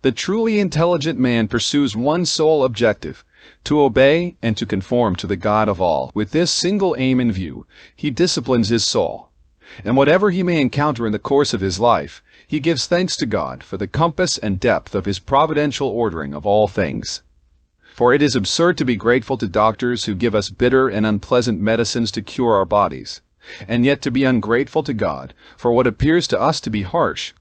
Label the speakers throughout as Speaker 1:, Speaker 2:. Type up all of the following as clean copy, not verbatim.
Speaker 1: The truly intelligent man pursues one sole objective: to obey and to conform to the God of all. With this single aim in view, he disciplines his soul. And whatever he may encounter in the course of his life, he gives thanks to God for the compass and depth of his providential ordering of all things. For it is absurd to be grateful to doctors who give us bitter and unpleasant medicines to cure our bodies, and yet to be ungrateful to God for what appears to us to be harsh,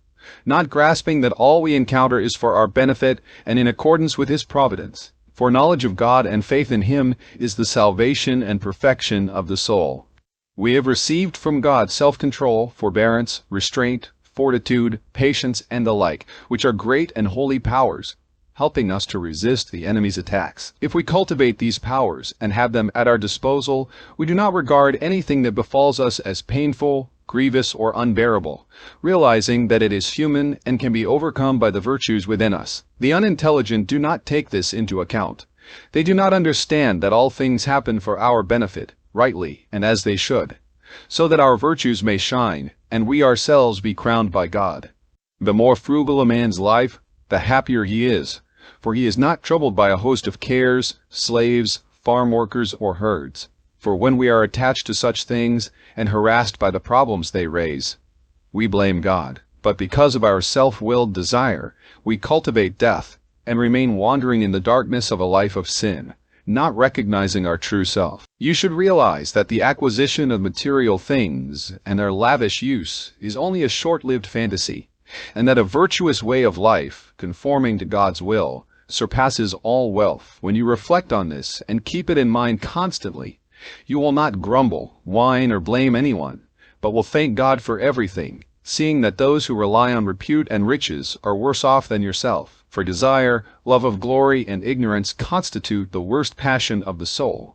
Speaker 1: not grasping that all we encounter is for our benefit and in accordance with His providence. For knowledge of God and faith in Him is the salvation and perfection of the soul. We have received from God self-control, forbearance, restraint, fortitude, patience, and the like, which are great and holy powers, helping us to resist the enemy's attacks. If we cultivate these powers and have them at our disposal, we do not regard anything that befalls us as painful, grievous, or unbearable, realizing that it is human and can be overcome by the virtues within us. The unintelligent do not take this into account. They do not understand that all things happen for our benefit, rightly and as they should, so that our virtues may shine, and we ourselves be crowned by God. The more frugal a man's life, the happier he is, for he is not troubled by a host of cares, slaves, farm workers, or herds. For when we are attached to such things, and harassed by the problems they raise, we blame God. But because of our self-willed desire, we cultivate death, and remain wandering in the darkness of a life of sin, not recognizing our true self. You should realize that the acquisition of material things and their lavish use is only a short-lived fantasy, and that a virtuous way of life, conforming to God's will, surpasses all wealth. When you reflect on this and keep it in mind constantly, you will not grumble, whine, or blame anyone, but will thank God for everything, seeing that those who rely on repute and riches are worse off than yourself. For desire, love of glory, and ignorance constitute the worst passion of the soul.